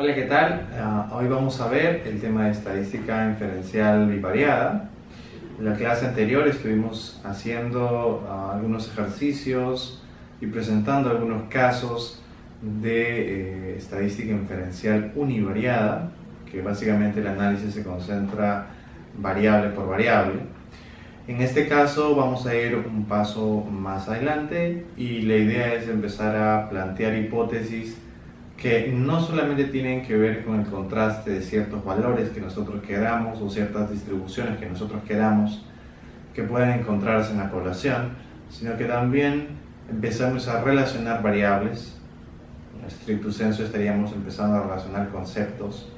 Hola, ¿qué tal? Hoy vamos a ver el tema de estadística inferencial bivariada. En la clase anterior estuvimos haciendo algunos ejercicios y presentando algunos casos de estadística inferencial univariada, que básicamente el análisis se concentra variable por variable. En este caso vamos a ir un paso más adelante y la idea es empezar a plantear hipótesis que no solamente tienen que ver con el contraste de ciertos valores que nosotros queramos o ciertas distribuciones que nosotros queramos que pueden encontrarse en la población, sino que también empezamos a relacionar variables. En estricto sensu estaríamos empezando a relacionar conceptos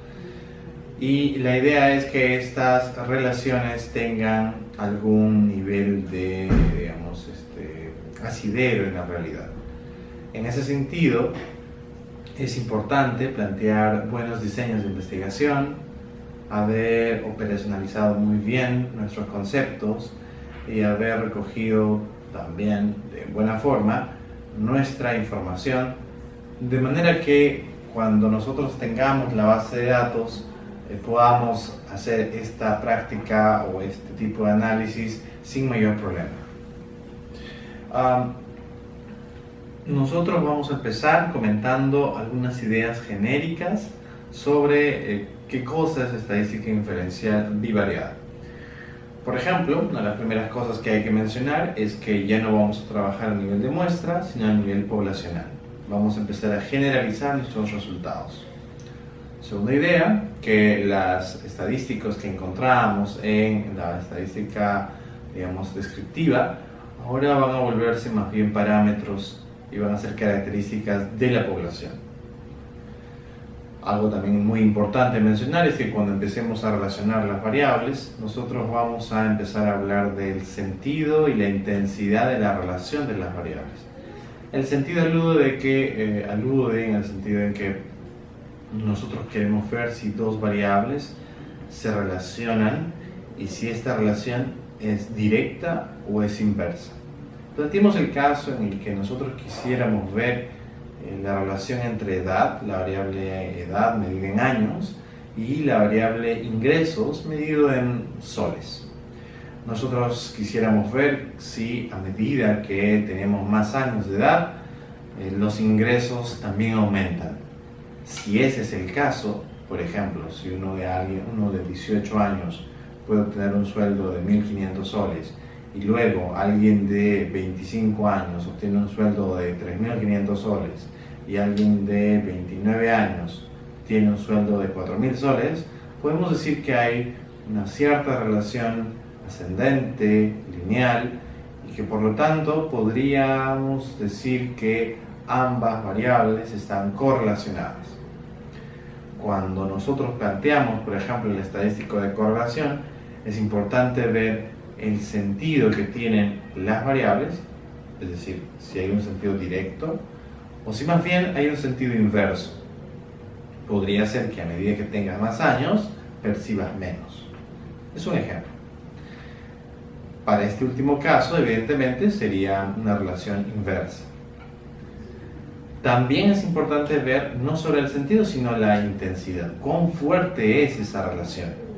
y la idea es que estas relaciones tengan algún nivel de, asidero en la realidad. En ese sentido, es importante plantear buenos diseños de investigación, haber operacionalizado muy bien nuestros conceptos y haber recogido también de buena forma nuestra información, de manera que cuando nosotros tengamos la base de datos podamos hacer esta práctica o este tipo de análisis sin mayor problema. Nosotros vamos a empezar comentando algunas ideas genéricas sobre qué cosa es estadística inferencial bivariada. Por ejemplo, una de las primeras cosas que hay que mencionar es que ya no vamos a trabajar a nivel de muestra, sino a nivel poblacional. Vamos a empezar a generalizar nuestros resultados. Segunda idea, que las estadísticas que encontramos en la estadística, descriptiva, ahora van a volverse más bien parámetros y van a ser características de la población. Algo también muy importante mencionar es que cuando empecemos a relacionar las variables, nosotros vamos a empezar a hablar del sentido y la intensidad de la relación de las variables. El sentido alude en el sentido en que nosotros queremos ver si dos variables se relacionan y si esta relación es directa o es inversa. Planteemos el caso en el que nosotros quisiéramos ver la relación entre edad, la variable edad medida en años, y la variable ingresos medido en soles. Nosotros quisiéramos ver si a medida que tenemos más años de edad, los ingresos también aumentan. Si ese es el caso, por ejemplo, si uno de 18 años puede obtener un sueldo de 1.500 soles y luego alguien de 25 años obtiene un sueldo de 3.500 soles y alguien de 29 años tiene un sueldo de 4.000 soles, podemos decir que hay una cierta relación ascendente, lineal, y que por lo tanto podríamos decir que ambas variables están correlacionadas. Cuando nosotros planteamos, por ejemplo, el estadístico de correlación, es importante ver el sentido que tienen las variables, es decir, si hay un sentido directo o si más bien hay un sentido inverso. Podría ser que a medida que tengas más años, percibas menos. Es un ejemplo. Para este último caso, evidentemente, sería una relación inversa. También es importante ver no solo el sentido, sino la intensidad. ¿Cuán fuerte es esa relación?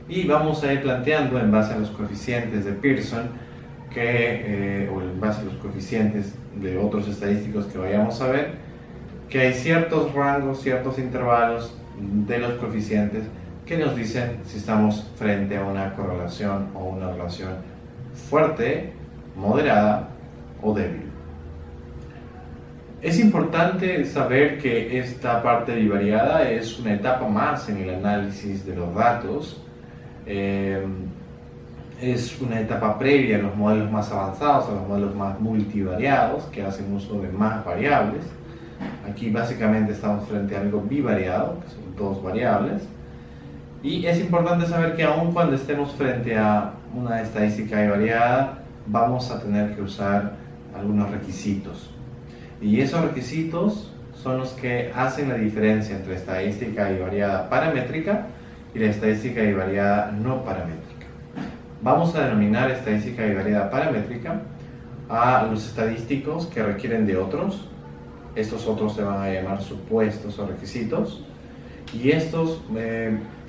Y vamos a ir planteando en base a los coeficientes de Pearson, o en base a los coeficientes de otros estadísticos que vayamos a ver, que hay ciertos rangos, ciertos intervalos de los coeficientes que nos dicen si estamos frente a una correlación o una relación fuerte, moderada o débil. Es importante saber que esta parte bivariada es una etapa más en el análisis de los datos. Es una etapa previa a los modelos más avanzados, a los modelos más multivariados, que hacen uso de más variables. Aquí básicamente estamos frente a algo bivariado, que son dos variables. Y es importante saber que aun cuando estemos frente a una estadística bivariada, vamos a tener que usar algunos requisitos. Y esos requisitos son los que hacen la diferencia entre estadística bivariada paramétrica y la estadística bivariada no paramétrica. Vamos a denominar estadística bivariada paramétrica a los estadísticos que requieren de otros. Estos otros se van a llamar supuestos o requisitos. Y estos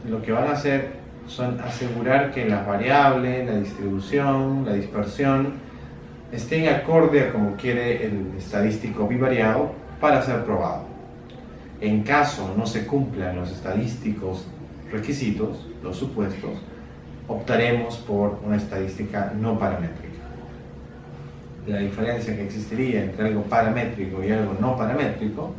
lo que van a hacer son asegurar que las variables, la distribución, la dispersión estén acorde a como quiere el estadístico bivariado para ser probado. En caso no se cumplan los estadísticos requisitos, los supuestos, optaremos por una estadística no paramétrica. La diferencia que existiría entre algo paramétrico y algo no paramétrico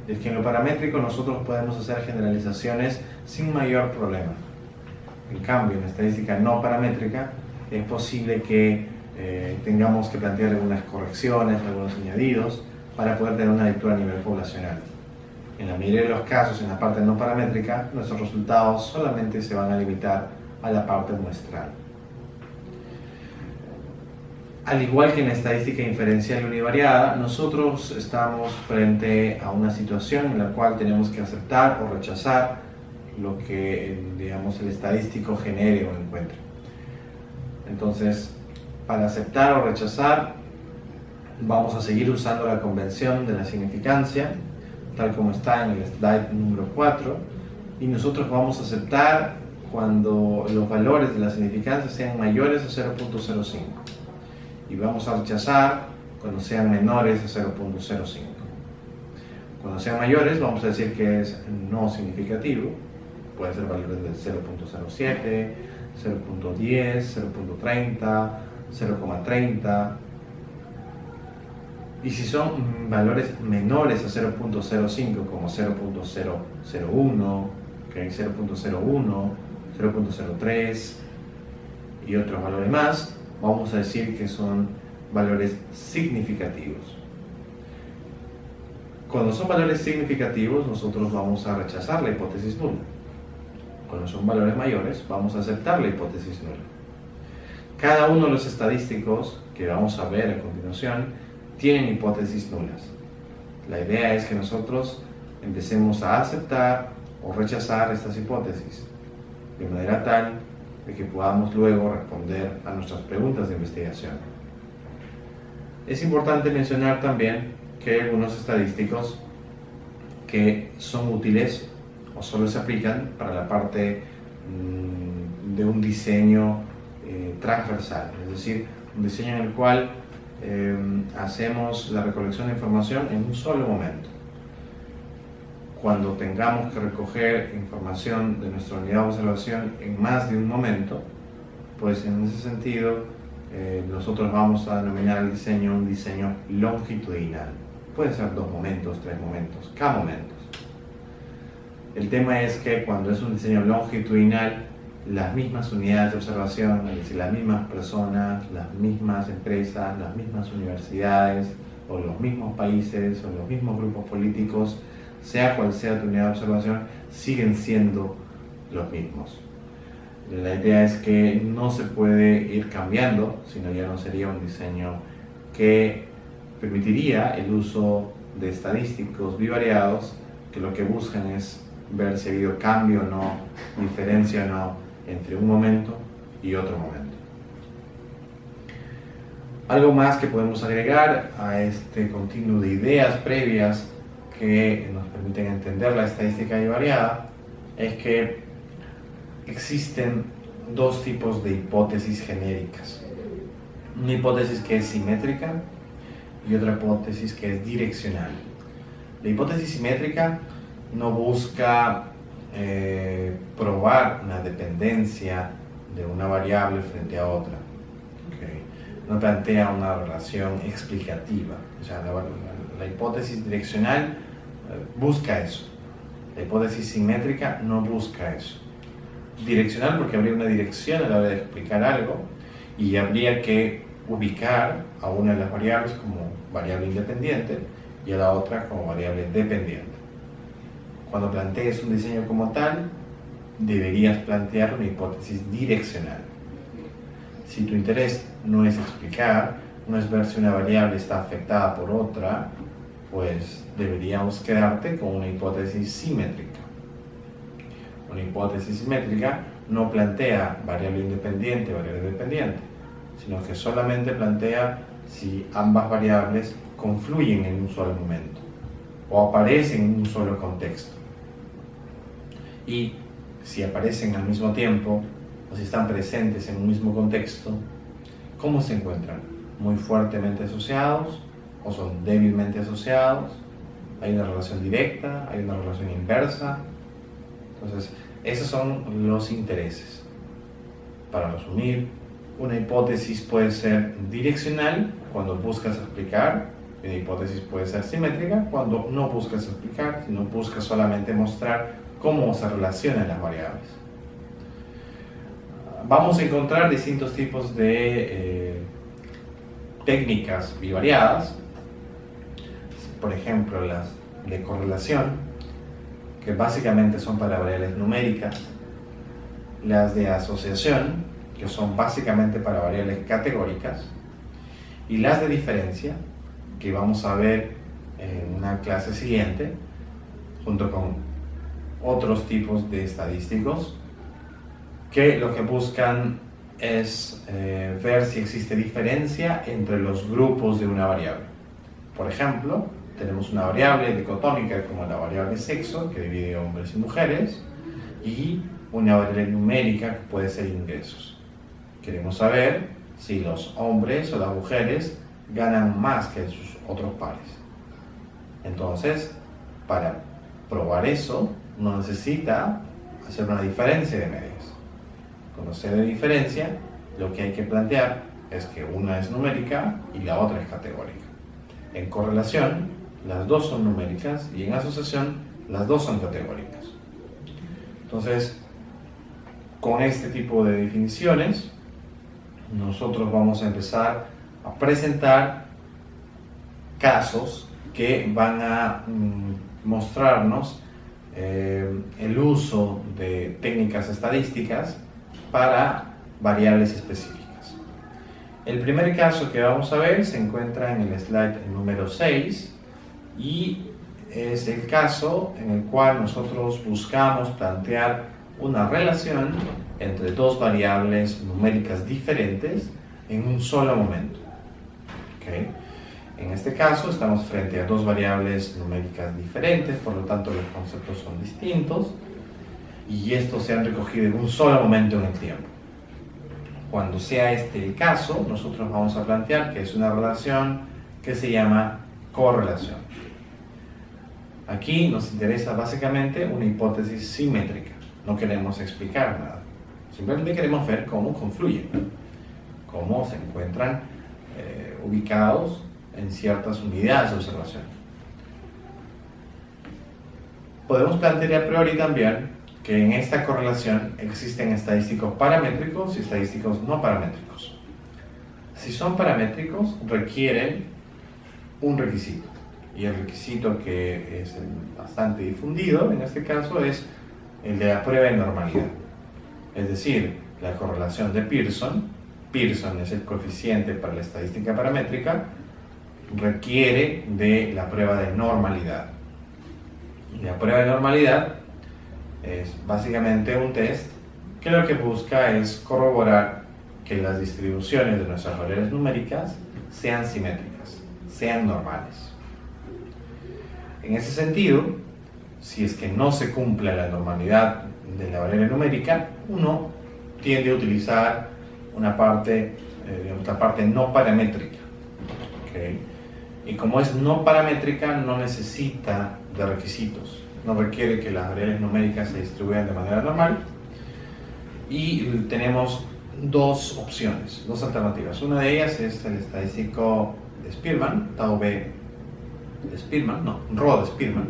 es que en lo paramétrico nosotros podemos hacer generalizaciones sin mayor problema. En cambio, en la estadística no paramétrica es posible que tengamos que plantear algunas correcciones, algunos añadidos para poder tener una lectura a nivel poblacional. En la mayoría de los casos, en la parte no paramétrica, nuestros resultados solamente se van a limitar a la parte muestral. Al igual que en la estadística inferencial univariada, nosotros estamos frente a una situación en la cual tenemos que aceptar o rechazar lo que, digamos, el estadístico genere o encuentre. Entonces, para aceptar o rechazar, vamos a seguir usando la convención de la significancia, tal como está en el slide número 4, y nosotros vamos a aceptar cuando los valores de la significancia sean mayores a 0.05. Y vamos a rechazar cuando sean menores a 0.05. Cuando sean mayores vamos a decir que es no significativo, puede ser valores de 0.07, 0.10, 0.30, 0.30. Y si son valores menores a 0.05 como 0.001, okay, 0.01, 0.03 y otros valores más, vamos a decir que son valores significativos. Cuando son valores significativos, nosotros vamos a rechazar la hipótesis nula. Cuando son valores mayores, vamos a aceptar la hipótesis nula. Cada uno de los estadísticos que vamos a ver a continuación tienen hipótesis nulas. La idea es que nosotros empecemos a aceptar o rechazar estas hipótesis, de manera tal de que podamos luego responder a nuestras preguntas de investigación. Es importante mencionar también que hay algunos estadísticos que son útiles o solo se aplican para la parte de un diseño transversal, es decir, un diseño en el cual hacemos la recolección de información en un solo momento. Cuando tengamos que recoger información de nuestra unidad de observación en más de un momento, pues en ese sentido nosotros vamos a denominar el diseño un diseño longitudinal. Puede ser 2 momentos, 3 momentos, K momentos. El tema es que cuando es un diseño longitudinal, las mismas unidades de observación, es decir, las mismas personas, las mismas empresas, las mismas universidades, o los mismos países, o los mismos grupos políticos, sea cual sea tu unidad de observación, siguen siendo los mismos. La idea es que no se puede ir cambiando, sino ya no sería un diseño que permitiría el uso de estadísticos bivariados que lo que buscan es ver si ha habido cambio o no, diferencia o no entre un momento y otro momento. Algo más que podemos agregar a este continuo de ideas previas que nos permiten entender la estadística bivariada es que existen 2 tipos de hipótesis genéricas. Una hipótesis que es simétrica y otra hipótesis que es direccional. La hipótesis simétrica no busca probar una dependencia de una variable frente a otra. Okay. No plantea una relación explicativa. O sea, la hipótesis direccional busca eso. La hipótesis simétrica no busca eso. Direccional porque habría una dirección a la hora de explicar algo y habría que ubicar a una de las variables como variable independiente y a la otra como variable dependiente. Cuando plantees un diseño como tal, deberías plantear una hipótesis direccional. Si tu interés no es explicar, no es ver si una variable está afectada por otra, pues deberíamos quedarte con una hipótesis simétrica. Una hipótesis simétrica no plantea variable independiente, variable dependiente, sino que solamente plantea si ambas variables confluyen en un solo momento o aparecen en un solo contexto. y si aparecen al mismo tiempo o si están presentes en un mismo contexto, ¿cómo se encuentran? ¿Muy fuertemente asociados o son débilmente asociados? ¿Hay una relación directa? ¿Hay una relación inversa? Entonces, esos son los intereses. Para resumir, una hipótesis puede ser direccional cuando buscas explicar, y una hipótesis puede ser simétrica cuando no buscas explicar, sino buscas solamente mostrar cómo se relacionan las variables. Vamos a encontrar distintos tipos de técnicas bivariadas, por ejemplo las de correlación, que básicamente son para variables numéricas, las de asociación, que son básicamente para variables categóricas, y las de diferencia, que vamos a ver en una clase siguiente, junto con otros tipos de estadísticos, que lo que buscan es ver si existe diferencia entre los grupos de una variable. Por ejemplo, tenemos una variable dicotómica como la variable sexo, que divide hombres y mujeres, y una variable numérica que puede ser ingresos. Queremos saber si los hombres o las mujeres ganan más que sus otros pares. Entonces, para probar eso, uno necesita hacer una diferencia de medias. Cuando se dé diferencia, lo que hay que plantear es que una es numérica y la otra es categórica. En correlación, las dos son numéricas, y en asociación, las dos son categóricas. Entonces, con este tipo de definiciones, nosotros vamos a empezar a presentar casos que van a mostrarnos el uso de técnicas estadísticas para variables específicas. El primer caso que vamos a ver se encuentra en el slide número 6 y es el caso en el cual nosotros buscamos plantear una relación entre dos variables numéricas diferentes en un solo momento. ¿Okay? En este caso estamos frente a dos variables numéricas diferentes, por lo tanto los conceptos son distintos y estos se han recogido en un solo momento en el tiempo. Cuando sea este el caso, nosotros vamos a plantear que es una relación que se llama correlación. Aquí nos interesa básicamente una hipótesis simétrica. No queremos explicar nada. Simplemente queremos ver cómo confluyen, cómo se encuentran ubicados en ciertas unidades de observación. Podemos plantear a priori también que en esta correlación existen estadísticos paramétricos y estadísticos no paramétricos. Si son paramétricos, requieren un requisito. Y el requisito que es bastante difundido en este caso es el de la prueba de normalidad. Es decir, la correlación de Pearson, Pearson es el coeficiente para la estadística paramétrica, requiere de la prueba de normalidad. Y la prueba de normalidad es básicamente un test que lo que busca es corroborar que las distribuciones de nuestras variables numéricas sean simétricas, sean normales. En ese sentido, si es que no se cumple la normalidad de la variable numérica, uno tiende a utilizar una parte, la parte no paramétrica. ¿Okay? Y como es no paramétrica, no necesita de requisitos. No requiere que las variables numéricas se distribuyan de manera normal. Y tenemos dos opciones, dos alternativas. Una de ellas es el estadístico de Spearman, tau B de Spearman, rho de Spearman,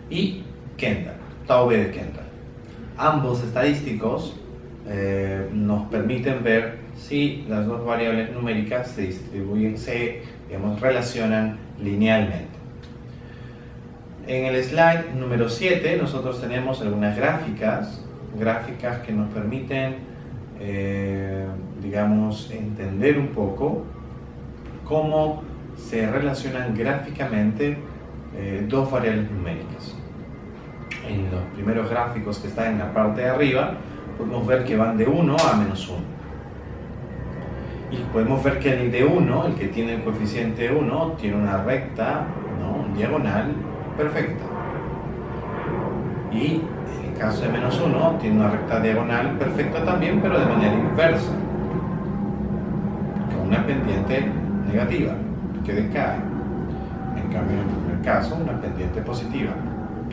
y Kendall, tau B de Kendall. Ambos estadísticos nos permiten ver si las dos variables numéricas se distribuyen, relacionan linealmente. En el slide número 7 nosotros tenemos algunas gráficas que nos permiten, entender un poco cómo se relacionan gráficamente dos variables numéricas. En los primeros gráficos que están en la parte de arriba, podemos ver que van de 1 a menos 1. Y podemos ver que el de 1, el que tiene el coeficiente 1, tiene una recta, diagonal perfecta. Y en el caso de -1 tiene una recta diagonal perfecta también, pero de manera inversa, con una pendiente negativa que decae. En cambio, en el primer caso, una pendiente positiva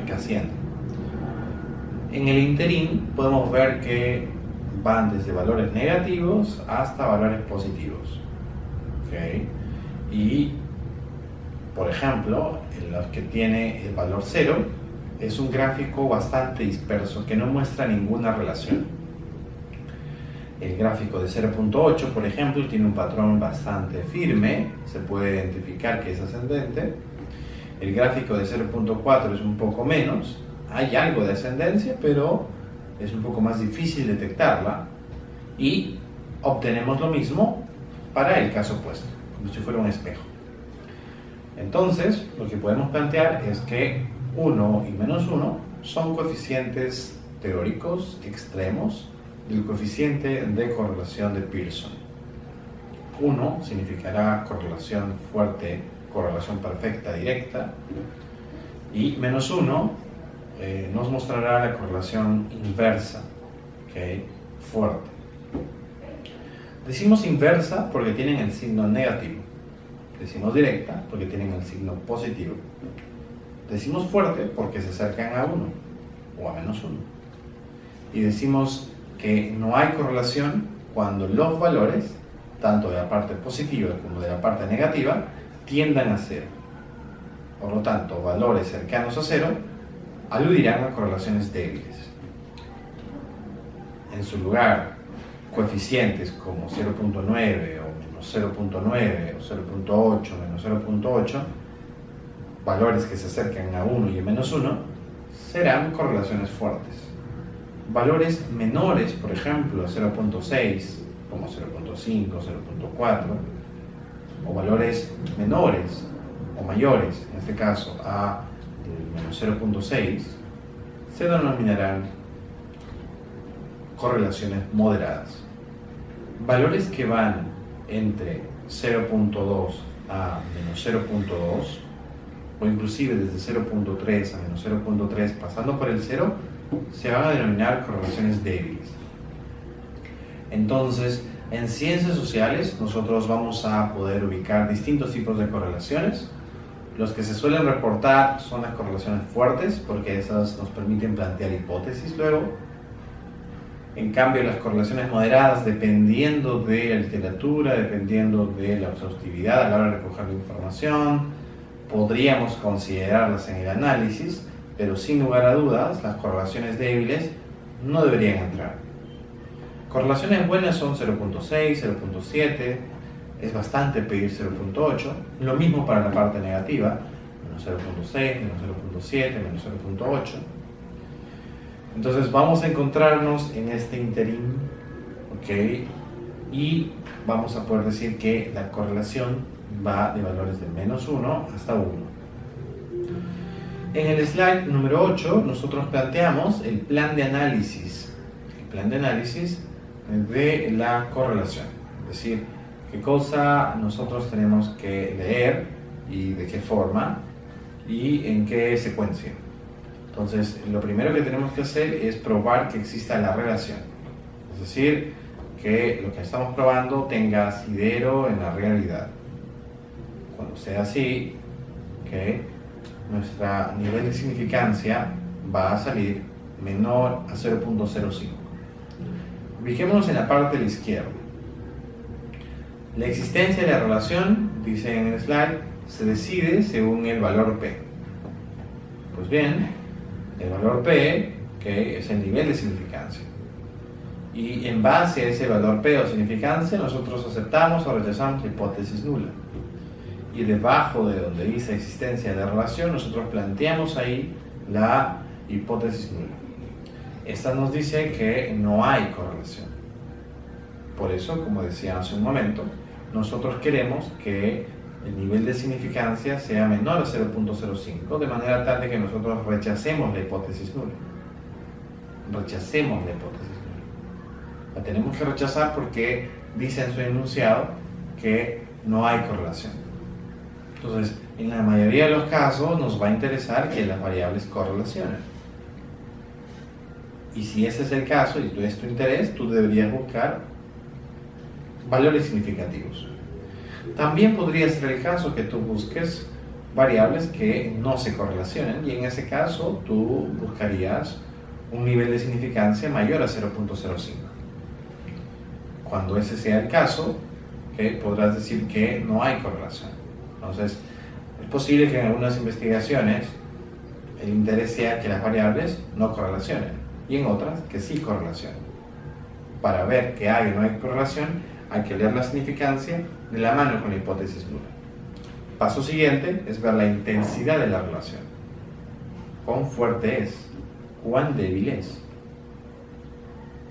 que asciende. En el interín podemos ver que van desde valores negativos hasta valores positivos. ¿Okay? Y, por ejemplo, en los que tiene el valor 0, es un gráfico bastante disperso que no muestra ninguna relación. El gráfico de 0.8, por ejemplo, tiene un patrón bastante firme, se puede identificar que es ascendente. El gráfico de 0.4 es un poco menos, hay algo de ascendencia, pero es un poco más difícil detectarla. Y obtenemos lo mismo para el caso opuesto, como si fuera un espejo. Entonces, lo que podemos plantear es que 1 y -1 son coeficientes teóricos extremos del coeficiente de correlación de Pearson. 1 significará correlación fuerte, correlación perfecta directa, y -1 nos mostrará la correlación inversa, ¿okay? Fuerte. Decimos inversa porque tienen el signo negativo. Decimos directa porque tienen el signo positivo. Decimos fuerte porque se acercan a 1 o a -1. Y decimos que no hay correlación cuando los valores, tanto de la parte positiva como de la parte negativa, tiendan a 0. Por lo tanto, valores cercanos a 0 aludirán a correlaciones débiles. En su lugar, coeficientes como 0.9 o -0.9 o 0.8 menos 0.8, valores que se acercan a 1 y a -1, serán correlaciones fuertes. Valores menores, por ejemplo, 0.6, como 0.5, 0.4, o valores menores o mayores, en este caso a -0.6, se denominarán correlaciones moderadas. Valores que van entre 0.2 a -0.2, o inclusive desde 0.3 a -0.3 pasando por el 0, se van a denominar correlaciones débiles. Entonces, en ciencias sociales nosotros vamos a poder ubicar distintos tipos de correlaciones. Los que se suelen reportar son las correlaciones fuertes, porque esas nos permiten plantear hipótesis luego. En cambio, las correlaciones moderadas, dependiendo de la literatura, dependiendo de la exhaustividad a la hora de recoger la información, podríamos considerarlas en el análisis, pero sin lugar a dudas, las correlaciones débiles no deberían entrar. Correlaciones buenas son 0.6, 0.7, es bastante pedir 0.8, lo mismo para la parte negativa, menos 0.6, menos 0.7, menos 0.8. Entonces vamos a encontrarnos en este interín, ¿ok? Y vamos a poder decir que la correlación va de valores de -1 hasta 1. En el slide número 8 nosotros planteamos el plan de análisis. El plan de análisis de la correlación. Es decir, qué cosa nosotros tenemos que leer y de qué forma y en qué secuencia. Entonces, lo primero que tenemos que hacer es probar que exista la relación. Es decir, que lo que estamos probando tenga asidero en la realidad. Cuando sea así, ¿okay?, nuestro nivel de significancia va a salir menor a 0.05. Fijémonos en la parte de la izquierda. La existencia de la relación, dice en el slide, se decide según el valor P. Pues bien, el valor P, que es el nivel de significancia. Y en base a ese valor P o significancia, nosotros aceptamos o rechazamos la hipótesis nula. Y debajo de donde dice existencia de relación, nosotros planteamos ahí la hipótesis nula. Esta nos dice que no hay correlación. Por eso, como decía hace un momento, nosotros queremos que el nivel de significancia sea menor a 0.05, de manera tal de que nosotros rechacemos la hipótesis nula. Rechacemos la hipótesis nula. La tenemos que rechazar porque dice en su enunciado que no hay correlación. Entonces, en la mayoría de los casos nos va a interesar que las variables correlacionen. Y si ese es el caso y es tu interés, tú deberías buscar valores significativos. También podría ser el caso que tú busques variables que no se correlacionen, y en ese caso tú buscarías un nivel de significancia mayor a 0.05. Cuando ese sea el caso, podrás decir que no hay correlación. Entonces, es posible que en algunas investigaciones el interés sea que las variables no correlacionen, y en otras que sí correlacionen. Para ver que hay o no hay correlación, hay que leer la significancia de la mano con la hipótesis nula. Paso siguiente es ver la intensidad de la relación. ¿Cuán fuerte es? ¿Cuán débil es?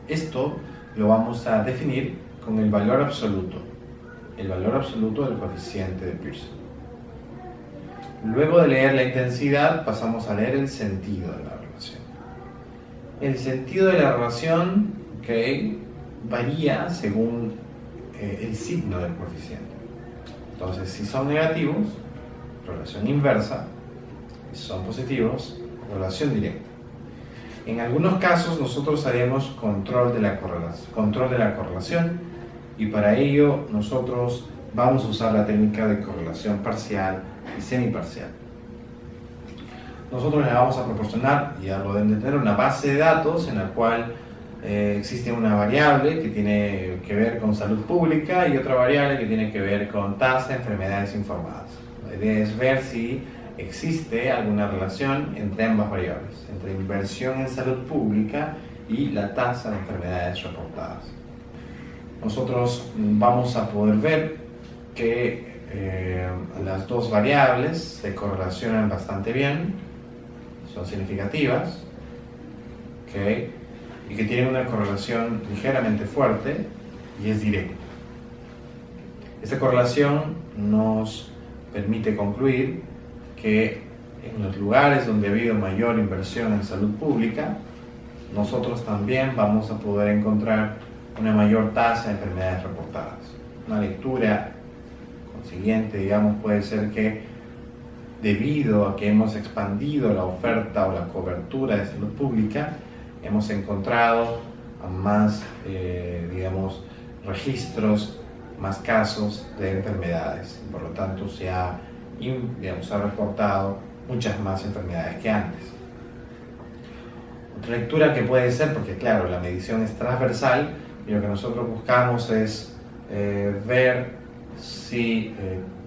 Esto lo vamos a definir con el valor absoluto del coeficiente de Pearson. Luego de leer la intensidad, pasamos a leer el sentido de la relación. El sentido de la relación varía según el signo del coeficiente. Entonces, si son negativos, relación inversa; si son positivos, relación directa. En algunos casos nosotros haremos control de la correlación, y para ello nosotros vamos a usar la técnica de correlación parcial y semiparcial. Nosotros le vamos a proporcionar, ya lo deben de tener, una base de datos en la cual existe una variable que tiene que ver con salud pública y otra variable que tiene que ver con tasa de enfermedades informadas. La idea es ver si existe alguna relación entre ambas variables, entre inversión en salud pública y la tasa de enfermedades reportadas. Nosotros vamos a poder ver que las dos variables se correlacionan bastante bien, son significativas, y que tienen una correlación ligeramente fuerte y es directa. Esta correlación nos permite concluir que en los lugares donde ha habido mayor inversión en salud pública, nosotros también vamos a poder encontrar una mayor tasa de enfermedades reportadas. Una lectura consiguiente, digamos, puede ser que debido a que hemos expandido la oferta o la cobertura de salud pública, hemos encontrado más, registros, más casos de enfermedades. Por lo tanto, se ha reportado muchas más enfermedades que antes. Otra lectura que puede ser, porque claro, la medición es transversal, y lo que nosotros buscamos es ver si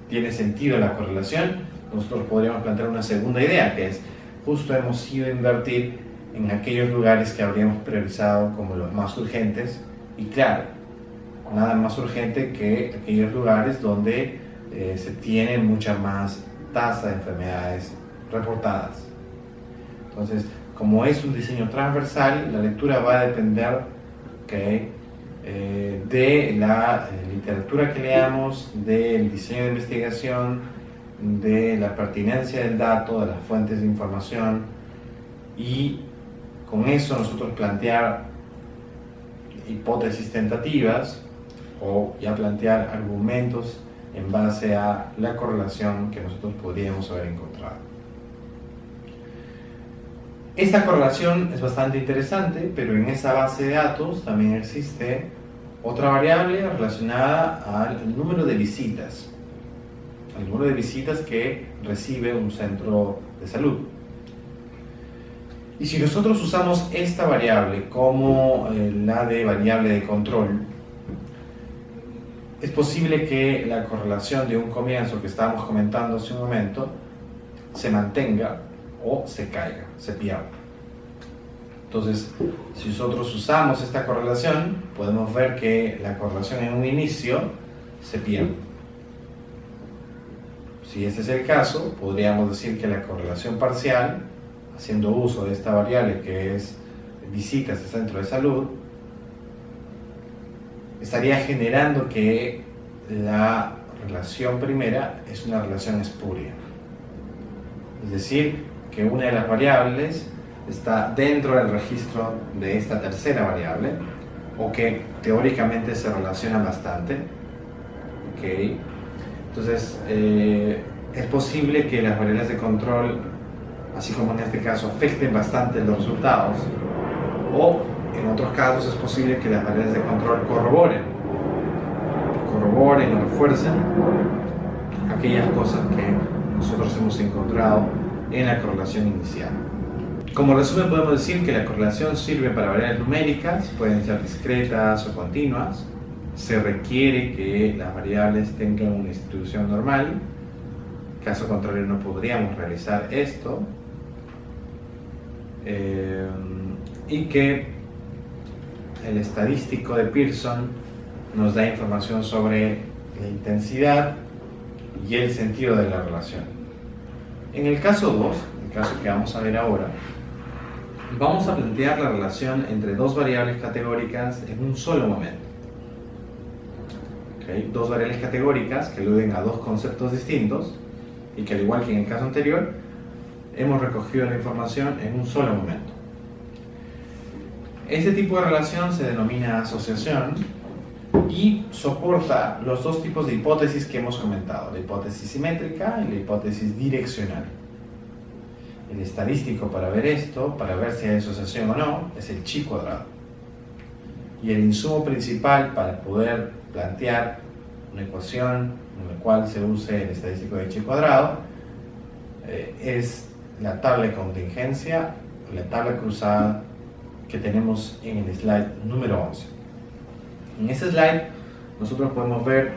tiene sentido la correlación. Nosotros podríamos plantear una segunda idea, que es: justo hemos ido a invertir en aquellos lugares que habríamos priorizado como los más urgentes, y claro, nada más urgente que aquellos lugares donde se tiene mucha más tasa de enfermedades reportadas. Entonces, como es un diseño transversal, la lectura va a depender de la literatura que leamos, del diseño de investigación, de la pertinencia del dato, de las fuentes de información, y con eso nosotros plantear hipótesis tentativas o ya plantear argumentos en base a la correlación que nosotros podríamos haber encontrado. Esta correlación es bastante interesante, pero en esa base de datos también existe otra variable relacionada al número de visitas. El número de visitas que recibe un centro de salud. Y si nosotros usamos esta variable como la de variable de control, es posible que la correlación de un comienzo que estábamos comentando hace un momento se mantenga o se caiga, se pierda. Entonces, si nosotros usamos esta correlación, podemos ver que la correlación en un inicio se pierde. Si ese es el caso, podríamos decir que la correlación parcial, haciendo uso de esta variable que es visitas de centro de salud, estaría generando que la relación primera es una relación espuria. Es decir, que una de las variables está dentro del registro de esta tercera variable, o que teóricamente se relacionan bastante. Entonces, es posible que las variables de control, así como en este caso, afecten bastante los resultados, O en otros casos es posible que las variables de control corroboren o refuercen aquellas cosas que nosotros hemos encontrado en la correlación inicial. Como resumen podemos decir que la correlación sirve para variables numéricas, pueden ser discretas o continuas. Se requiere que las variables tengan una distribución normal, caso contrario no podríamos realizar esto, y que el estadístico de Pearson nos da información sobre la intensidad y el sentido de la relación. En el caso 2, el caso que vamos a ver ahora, vamos a plantear la relación entre dos variables categóricas en un solo momento. Dos variables categóricas que aluden a dos conceptos distintos y que, al igual que en el caso anterior, hemos recogido la información en un solo momento. Este tipo de relación se denomina asociación y soporta los dos tipos de hipótesis que hemos comentado, la hipótesis simétrica y la hipótesis direccional. El estadístico para ver esto, para ver si hay asociación o no, es el chi cuadrado. Y el insumo principal para poder plantear una ecuación en la cual se use el estadístico de chi cuadrado es la tabla de contingencia, la tabla cruzada que tenemos en el slide número 11. En ese slide nosotros podemos ver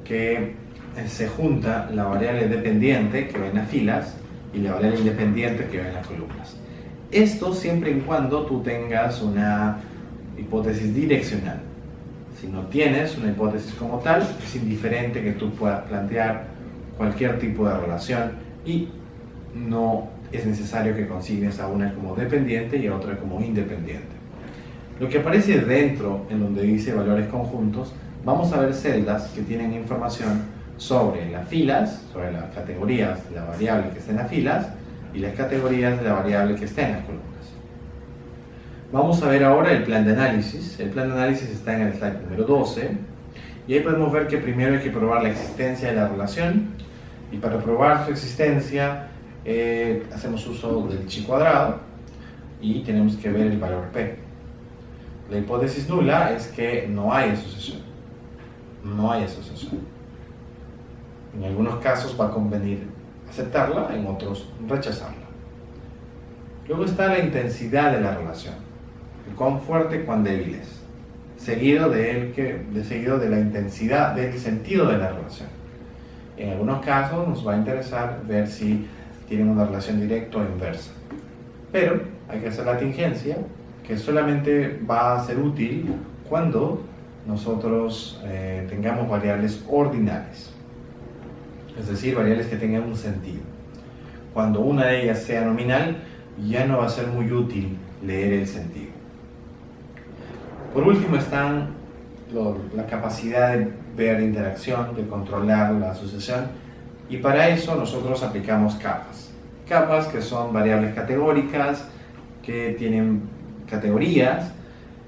que se junta la variable dependiente que va en las filas y la variable independiente que va en las columnas. Esto siempre y cuando tú tengas una hipótesis direccional. Si no tienes una hipótesis como tal, es indiferente que tú puedas plantear cualquier tipo de relación y no es necesario que consignes a una como dependiente y a otra como independiente. Lo que aparece dentro, en donde dice valores conjuntos, vamos a ver celdas que tienen información sobre las filas, sobre las categorías de la variable que está en las filas y las categorías de la variable que está en las columnas. Vamos a ver ahora el plan de análisis. El plan de análisis está en el slide número 12 y ahí podemos ver que primero hay que probar la existencia de la relación y para probar su existencia hacemos uso del chi cuadrado y tenemos que ver el valor p. La hipótesis nula es que no hay asociación. No hay asociación. En algunos casos va a convenir aceptarla, en otros rechazarla. Luego está la intensidad de la relación. Cuán fuerte, cuán débil es. Seguido de la intensidad, del sentido de la relación. En algunos casos nos va a interesar ver si tienen una relación directa o inversa. Pero hay que hacer la tingencia, que solamente va a ser útil cuando nosotros tengamos variables ordinales. Es decir, variables que tengan un sentido. Cuando una de ellas sea nominal, ya no va a ser muy útil leer el sentido. Por último están la capacidad de ver interacción, de controlar la asociación, y para eso nosotros aplicamos capas. Capas que son variables categóricas, que tienen categorías,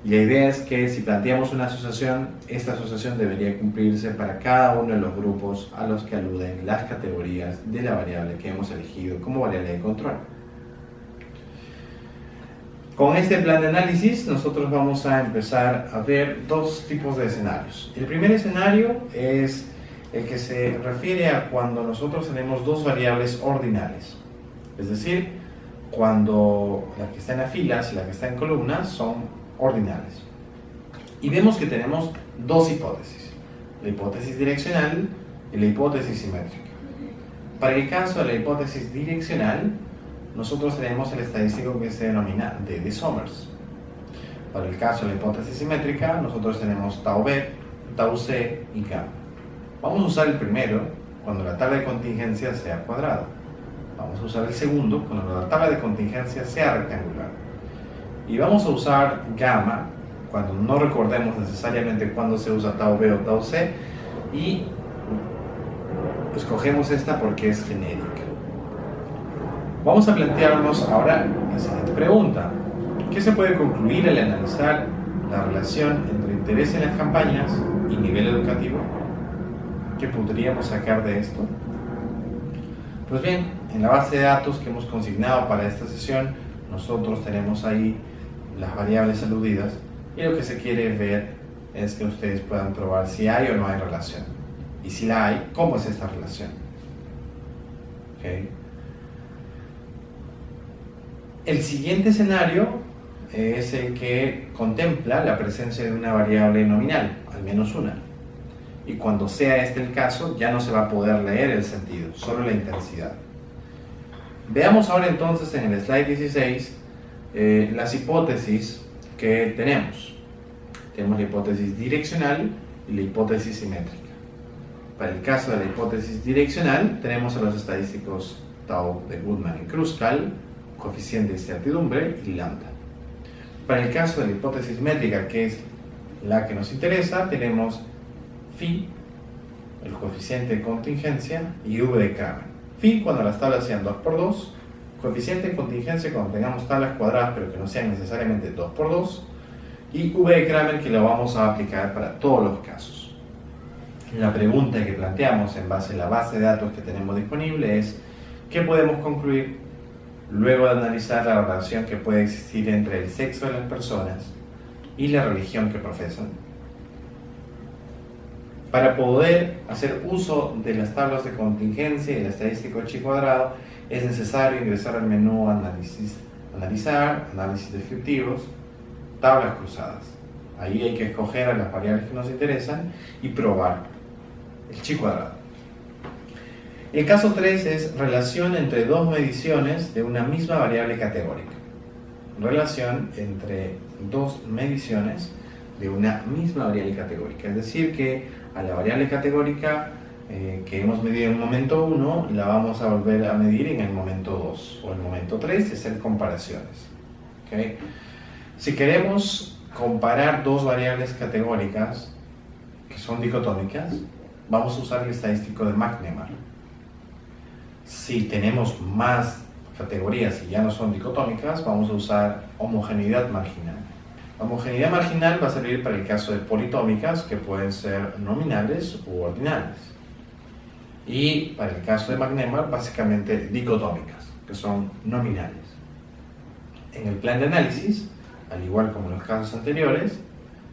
y la idea es que si planteamos una asociación, esta asociación debería cumplirse para cada uno de los grupos a los que aluden las categorías de la variable que hemos elegido como variable de control. Con este plan de análisis nosotros vamos a empezar a ver dos tipos de escenarios. El primer escenario es el que se refiere a cuando nosotros tenemos dos variables ordinales. Es decir, cuando la que está en las filas y la que está en columnas son ordinales. Y vemos que tenemos dos hipótesis, la hipótesis direccional y la hipótesis simétrica. Para el caso de la hipótesis direccional, nosotros tenemos el estadístico que se denomina D de Somers. Para el caso de la hipótesis simétrica, nosotros tenemos tau B, tau C y gamma. Vamos a usar el primero cuando la tabla de contingencia sea cuadrada. Vamos a usar el segundo cuando la tabla de contingencia sea rectangular. Y vamos a usar gamma cuando no recordemos necesariamente cuándo se usa tau B o tau C y escogemos esta porque es genérica. Vamos a plantearnos ahora la siguiente pregunta. ¿Qué se puede concluir al analizar la relación entre interés en las campañas y nivel educativo? ¿Qué podríamos sacar de esto? Pues bien, en la base de datos que hemos consignado para esta sesión, nosotros tenemos ahí las variables aludidas, y lo que se quiere ver es que ustedes puedan probar si hay o no hay relación. Y si la hay, ¿cómo es esta relación? ¿Okay? El siguiente escenario es el que contempla la presencia de una variable nominal, al menos una. Y cuando sea este el caso, ya no se va a poder leer el sentido, solo la intensidad. Veamos ahora entonces en el slide 16 las hipótesis que tenemos. Tenemos la hipótesis direccional y la hipótesis simétrica. Para el caso de la hipótesis direccional, tenemos a los estadísticos tau de Goodman y Kruskal, coeficiente de incertidumbre y lambda. Para el caso de la hipótesis métrica, que es la que nos interesa, tenemos phi, el coeficiente de contingencia, y v de Kramer. Phi cuando las tablas sean 2×2, coeficiente de contingencia cuando tengamos tablas cuadradas pero que no sean necesariamente 2×2, y v de Kramer que lo vamos a aplicar para todos los casos. La pregunta que planteamos en base a la base de datos que tenemos disponible es: ¿qué podemos concluir luego de analizar la relación que puede existir entre el sexo de las personas y la religión que profesan? Para poder hacer uso de las tablas de contingencia y el estadístico de chi cuadrado, es necesario ingresar al menú Analizar, Análisis Descriptivos, Tablas Cruzadas. Ahí hay que escoger a las variables que nos interesan y probar el chi cuadrado. El caso 3 es relación entre dos mediciones de una misma variable categórica. Relación entre dos mediciones de una misma variable categórica. Es decir, que a la variable categórica que hemos medido en el momento 1, la vamos a volver a medir en el momento 2 o el momento 3 y hacer comparaciones. ¿Okay? Si queremos comparar dos variables categóricas que son dicotómicas, vamos a usar el estadístico de McNemar. Si tenemos más categorías y ya no son dicotómicas, vamos a usar homogeneidad marginal. La homogeneidad marginal va a servir para el caso de politómicas, que pueden ser nominales u ordinales. Y para el caso de McNemar, básicamente dicotómicas, que son nominales. En el plan de análisis, al igual como en los casos anteriores,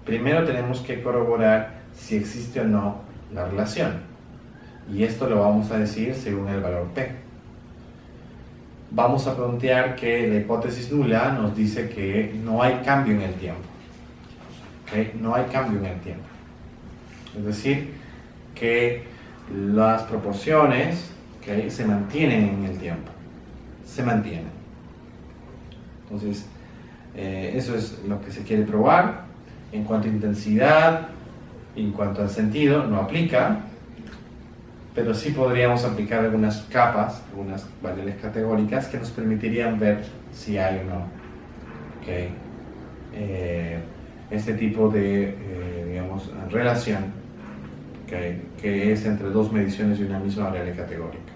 primero tenemos que corroborar si existe o no la relación. Y esto lo vamos a decir según el valor P. Vamos a plantear que la hipótesis nula nos dice que no hay cambio en el tiempo. ¿Okay? No hay cambio en el tiempo. Es decir, que las proporciones, ¿okay?, se mantienen en el tiempo. Se mantienen. Entonces, eso es lo que se quiere probar. En cuanto a intensidad, en cuanto al sentido, no aplica. Pero sí podríamos aplicar algunas capas, algunas variables categóricas que nos permitirían ver si hay o no, ¿okay?, este tipo de digamos, relación, ¿okay?, que es entre dos mediciones de una misma variable categórica.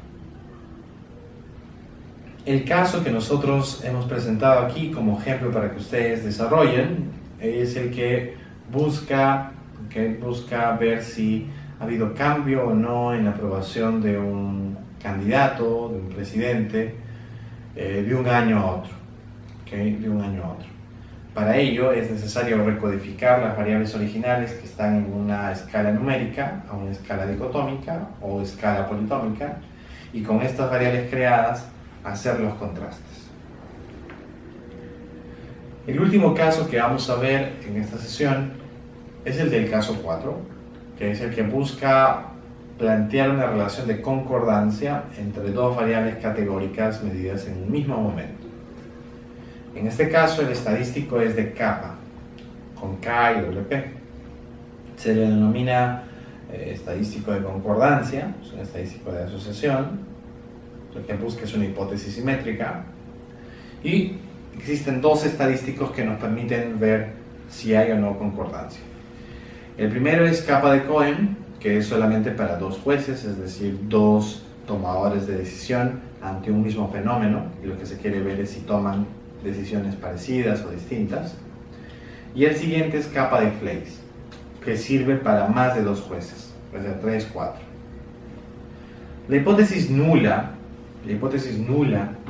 El caso que nosotros hemos presentado aquí como ejemplo para que ustedes desarrollen es el que busca ver si ha habido cambio o no en la aprobación de un candidato, de un presidente, de un año a otro. ¿Okay? De un año a otro. Para ello es necesario recodificar las variables originales que están en una escala numérica a una escala dicotómica o escala politómica, y con estas variables creadas hacer los contrastes. El último caso que vamos a ver en esta sesión es el del caso 4, que es el que busca plantear una relación de concordancia entre dos variables categóricas medidas en un mismo momento. En este caso, el estadístico es de kappa, con K y WP. Se le denomina estadístico de concordancia, es un estadístico de asociación. Lo que busca es una hipótesis simétrica. Y existen dos estadísticos que nos permiten ver si hay o no concordancia. El primero es kappa de Cohen, que es solamente para dos jueces, es decir, dos tomadores de decisión ante un mismo fenómeno, y lo que se quiere ver es si toman decisiones parecidas o distintas. Y el siguiente es kappa de Fleiss, que sirve para más de dos jueces, puede ser 3, 4. La hipótesis nula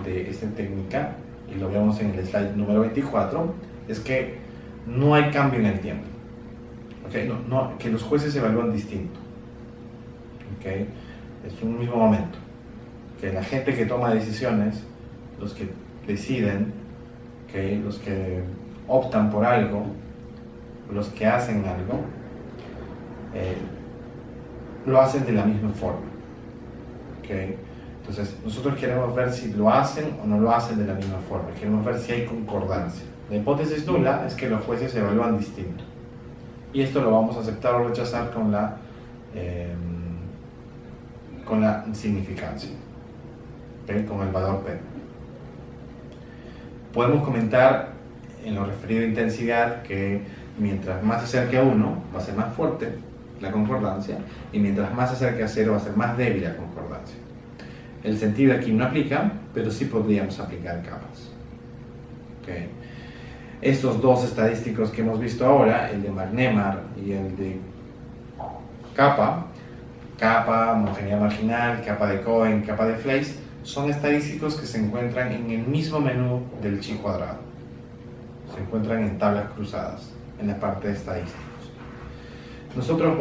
de esta técnica, y lo vemos en el slide número 24, es que no hay cambio en el tiempo. ¿Okay? Que los jueces evalúan distinto. ¿Okay? Es un mismo momento. Que la gente que toma decisiones, los que deciden, ¿okay? Los que optan por algo, los que hacen algo, lo hacen de la misma forma. ¿Okay? Entonces, nosotros queremos ver si lo hacen o no lo hacen de la misma forma. Queremos ver si hay concordancia. La hipótesis nula es que los jueces evalúan distinto. Y esto lo vamos a aceptar o rechazar con la significancia, ¿okay? Con el valor P. Podemos comentar en lo referido a intensidad que mientras más se acerque a 1 va a ser más fuerte la concordancia y mientras más se acerque a 0 va a ser más débil la concordancia. El sentido aquí no aplica, pero sí podríamos aplicar capas. ¿Okay? Estos dos estadísticos que hemos visto ahora, el de McNemar y el de capa, homogeneidad marginal, capa de Cohen, capa de Fleiss, son estadísticos que se encuentran en el mismo menú del chi cuadrado. Se encuentran en tablas cruzadas, en la parte de estadísticos. Nosotros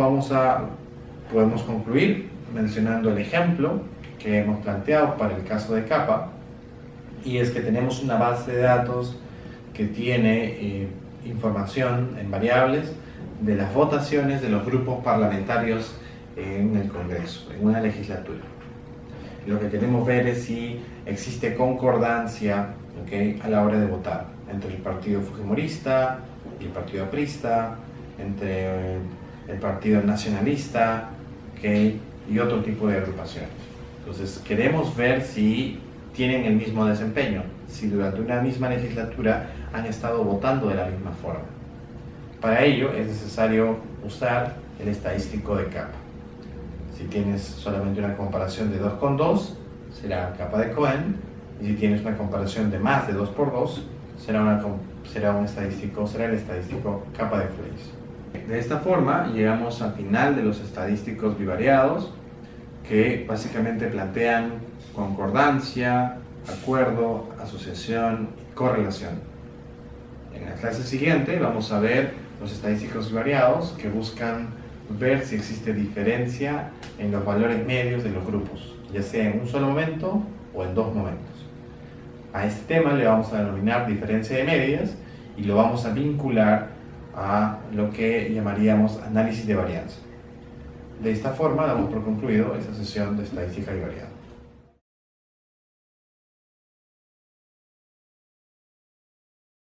podemos concluir mencionando el ejemplo que hemos planteado para el caso de capa, y es que tenemos una base de datos que tiene información en variables de las votaciones de los grupos parlamentarios en el Congreso, en una legislatura. Lo que queremos ver es si existe concordancia, ¿okay? A la hora de votar entre el partido fujimorista y el partido aprista, entre el partido nacionalista, ¿okay? Y otro tipo de agrupaciones. Entonces queremos ver si tienen el mismo desempeño, si durante una misma legislatura han estado votando de la misma forma. Para ello es necesario usar el estadístico de capa. Si tienes solamente una comparación de 2 con 2, será capa de Cohen, y si tienes una comparación de más de 2 por 2, será el estadístico capa de Fleiss. De esta forma llegamos al final de los estadísticos bivariados, que básicamente plantean concordancia, acuerdo, asociación y correlación. En la clase siguiente vamos a ver los estadísticos bivariados que buscan ver si existe diferencia en los valores medios de los grupos, ya sea en un solo momento o en dos momentos. A este tema le vamos a denominar diferencia de medias y lo vamos a vincular a lo que llamaríamos análisis de varianza. De esta forma damos por concluido esta sesión de estadística bivariada.